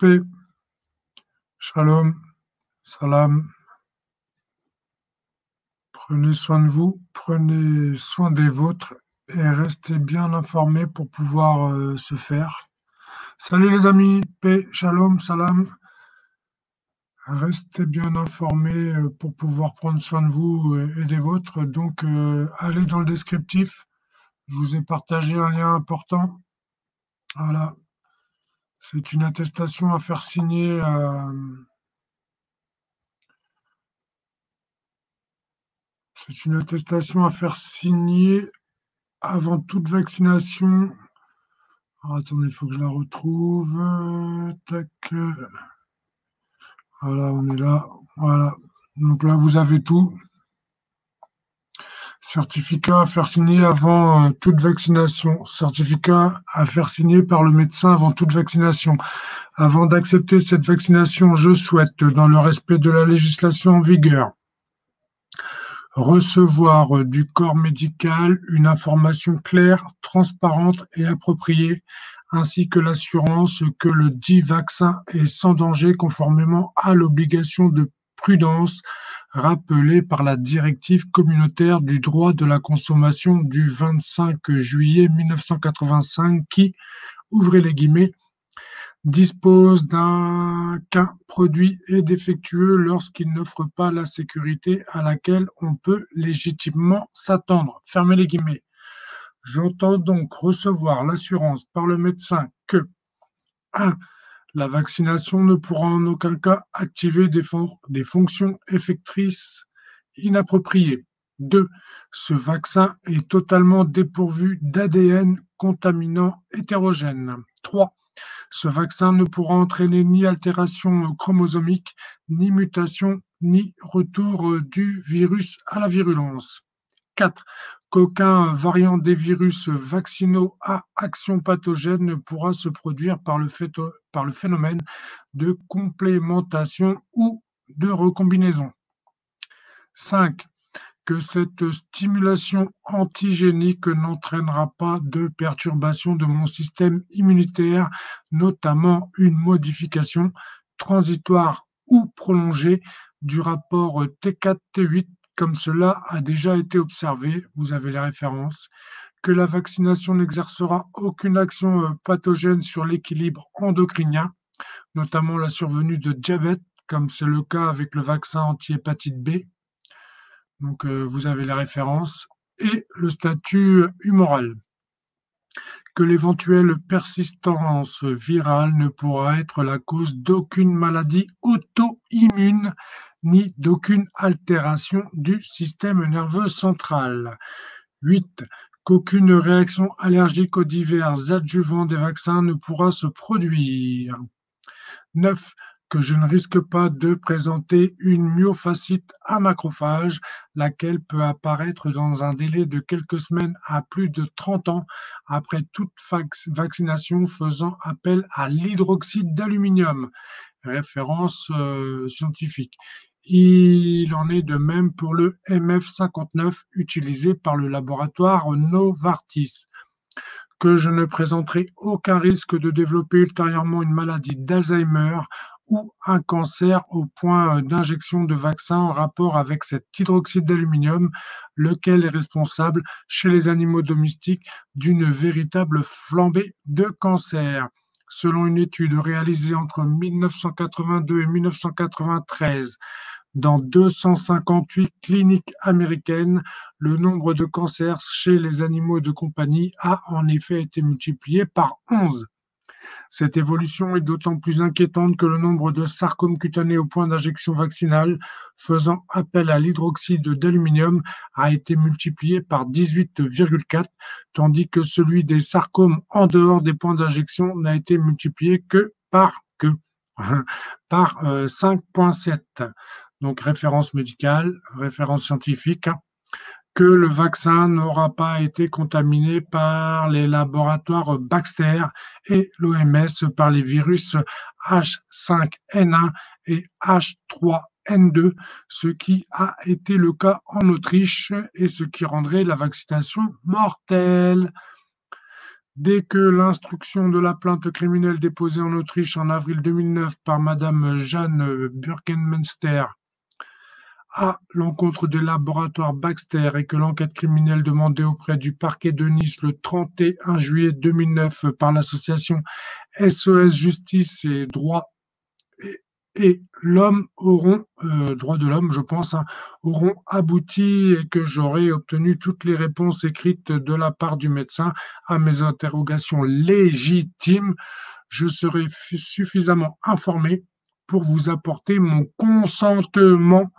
paix, shalom, salam. Prenez soin de vous, prenez soin des vôtres et restez bien informés pour pouvoir se faire. Salut les amis, paix, shalom, salam. Restez bien informés pour pouvoir prendre soin de vous et des vôtres. Donc, allez dans le descriptif. Je vous ai partagé un lien important. Voilà. C'est une attestation à faire signer. C'est une attestation à faire signer avant toute vaccination. Alors, attendez, il faut que je la retrouve. Tac. Voilà, on est là. Voilà. Donc là, vous avez tout. Certificat à faire signer avant toute vaccination. Certificat à faire signer par le médecin avant toute vaccination. Avant d'accepter cette vaccination, je souhaite, dans le respect de la législation en vigueur, recevoir du corps médical une information claire, transparente et appropriée, ainsi que l'assurance que le dit vaccin est sans danger conformément à l'obligation de prudence rappelée par la directive communautaire du droit de la consommation du 25 juillet 1985 qui, ouvrez les guillemets, dispose qu'un produit est défectueux lorsqu'il n'offre pas la sécurité à laquelle on peut légitimement s'attendre. Fermez les guillemets. J'entends donc recevoir l'assurance par le médecin que 1. La vaccination ne pourra en aucun cas activer des fonctions effectrices inappropriées. 2. Ce vaccin est totalement dépourvu d'ADN contaminant hétérogène. 3. Ce vaccin ne pourra entraîner ni altération chromosomique, ni mutation, ni retour du virus à la virulence. 4. Qu'aucun variant des virus vaccinaux à action pathogène ne pourra se produire par le phénomène de complémentation ou de recombinaison. 5. Que cette stimulation antigénique n'entraînera pas de perturbation de mon système immunitaire, notamment une modification transitoire ou prolongée du rapport T4-T8, comme cela a déjà été observé, vous avez les références, que la vaccination n'exercera aucune action pathogène sur l'équilibre endocrinien, notamment la survenue de diabète, comme c'est le cas avec le vaccin anti-hépatite B. Donc, vous avez les références et le statut humoral. Que l'éventuelle persistance virale ne pourra être la cause d'aucune maladie auto-immune ni d'aucune altération du système nerveux central. 8. Qu'aucune réaction allergique aux divers adjuvants des vaccins ne pourra se produire. 9. Que je ne risque pas de présenter une myofascite à macrophage, laquelle peut apparaître dans un délai de quelques semaines à plus de 30 ans après toute vaccination faisant appel à l'hydroxyde d'aluminium. Référence scientifique. Il en est de même pour le MF59 utilisé par le laboratoire Novartis. Que je ne présenterai aucun risque de développer ultérieurement une maladie d'Alzheimer ou un cancer au point d'injection de vaccin en rapport avec cet hydroxyde d'aluminium, lequel est responsable chez les animaux domestiques d'une véritable flambée de cancer. Selon une étude réalisée entre 1982 et 1993, dans 258 cliniques américaines, le nombre de cancers chez les animaux de compagnie a en effet été multiplié par 11. Cette évolution est d'autant plus inquiétante que le nombre de sarcomes cutanés au point d'injection vaccinale faisant appel à l'hydroxyde d'aluminium a été multiplié par 18,4, tandis que celui des sarcomes en dehors des points d'injection n'a été multiplié que par 5,7. Donc référence médicale, référence scientifique, que le vaccin n'aura pas été contaminé par les laboratoires Baxter et l'OMS par les virus H5N1 et H3N2, ce qui a été le cas en Autriche et ce qui rendrait la vaccination mortelle. Dès que l'instruction de la plainte criminelle déposée en Autriche en avril 2009 par Madame Jeanne Burgenmünster à l'encontre des laboratoires Baxter et que l'enquête criminelle demandée auprès du parquet de Nice le 31 juillet 2009 par l'association SOS Justice et Droits et l'homme auront, droits de l'homme, je pense, hein, auront abouti et que j'aurai obtenu toutes les réponses écrites de la part du médecin à mes interrogations légitimes, je serai suffisamment informé pour vous apporter mon consentement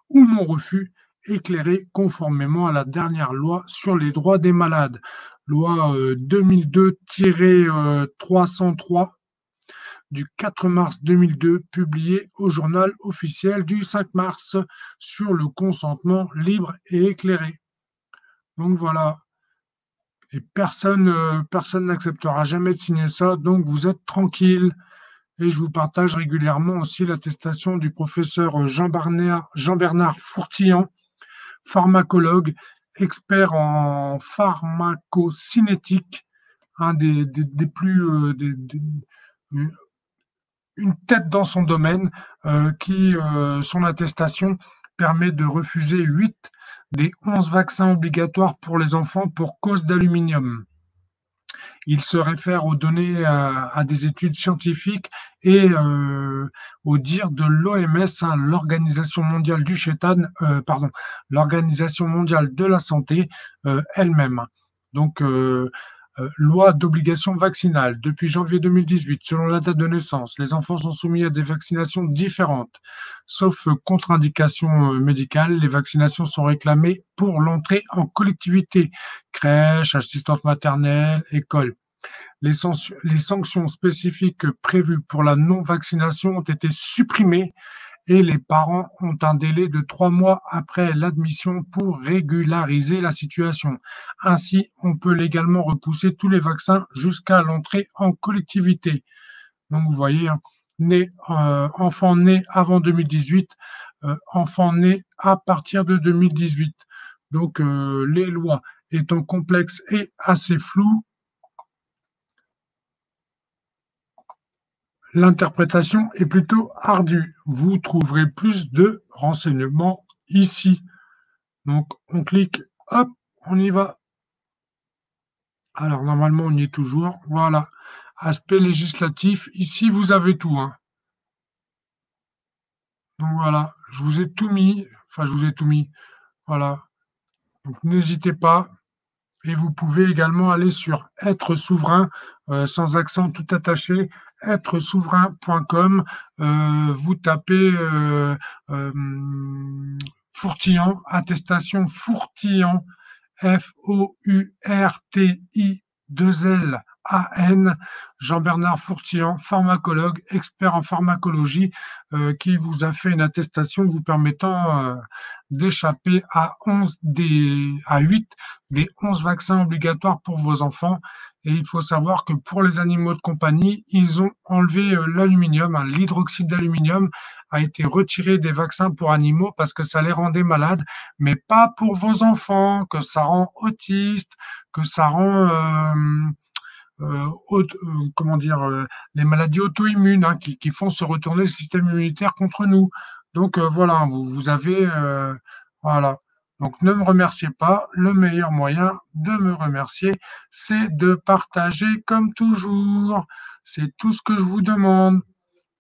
ou mon refus éclairé conformément à la dernière loi sur les droits des malades, loi 2002-303 du 4 mars 2002, publiée au journal officiel du 5 mars sur le consentement libre et éclairé. Donc voilà. Et personne n'acceptera jamais de signer ça, donc vous êtes tranquille. Et je vous partage régulièrement aussi l'attestation du professeur Jean-Bernard Fourtillan, pharmacologue, expert en pharmacocinétique, un des plus une tête dans son domaine, son attestation permet de refuser 8 des 11 vaccins obligatoires pour les enfants pour cause d'aluminium. Il se réfère aux données à des études scientifiques et au dire de l'OMS, hein, l'Organisation mondiale du chétan, l'Organisation mondiale de la santé elle-même. Donc, loi d'obligation vaccinale. Depuis janvier 2018, selon la date de naissance, les enfants sont soumis à des vaccinations différentes. Sauf contre-indication médicale, les vaccinations sont réclamées pour l'entrée en collectivité, crèche, assistante maternelle, école. Les sanctions spécifiques prévues pour la non-vaccination ont été supprimées et les parents ont un délai de 3 mois après l'admission pour régulariser la situation. Ainsi, on peut légalement repousser tous les vaccins jusqu'à l'entrée en collectivité. Donc, vous voyez, hein, enfant né avant 2018, enfant né à partir de 2018. Donc, les lois étant complexes et assez floues, l'interprétation est plutôt ardue. Vous trouverez plus de renseignements ici. Donc, on clique, hop, on y va. Alors, normalement, on y est toujours. Voilà. Aspect législatif. Ici, vous avez tout, hein. Donc, voilà. Je vous ai tout mis. Enfin, je vous ai tout mis. Voilà. Donc, n'hésitez pas. Et vous pouvez également aller sur Être souverain, sans accent tout attaché, êtresouverain.com. Vous tapez Fourtillan, attestation Fourtillan, Fourtillan, Jean-Bernard Fourtillan, pharmacologue, expert en pharmacologie, qui vous a fait une attestation vous permettant d'échapper à 8 des 11 vaccins obligatoires pour vos enfants. Et il faut savoir que pour les animaux de compagnie, ils ont enlevé l'aluminium, hein, l'hydroxyde d'aluminium a été retiré des vaccins pour animaux parce que ça les rendait malades, mais pas pour vos enfants, que ça rend autistes, que ça rend les maladies auto-immunes, hein, qui font se retourner le système immunitaire contre nous. Donc voilà, vous avez voilà. Donc ne me remerciez pas. Le meilleur moyen de me remercier, c'est de partager comme toujours. C'est tout ce que je vous demande.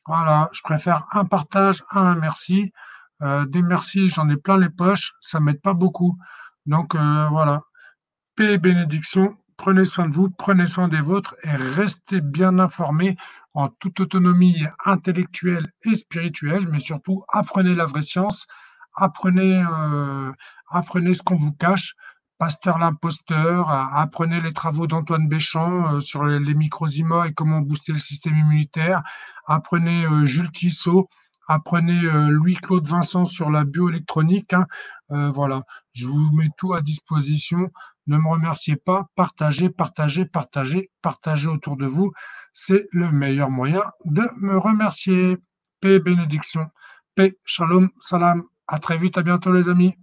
Voilà, je préfère un partage à un merci. Des merci, j'en ai plein les poches, ça m'aide pas beaucoup. Donc voilà. Paix et bénédiction, prenez soin de vous, prenez soin des vôtres et restez bien informés en toute autonomie intellectuelle et spirituelle, mais surtout apprenez la vraie science, apprenez ce qu'on vous cache, Pasteur l'imposteur, apprenez les travaux d'Antoine Béchamp sur les microzymas et comment booster le système immunitaire, apprenez Jules Tissot, apprenez Louis-Claude Vincent sur la bioélectronique, hein. Voilà, je vous mets tout à disposition. Ne me remerciez pas, partagez, partagez, partagez, partagez autour de vous. C'est le meilleur moyen de me remercier. Paix et bénédiction. Paix, shalom, salam. À très vite, à bientôt les amis.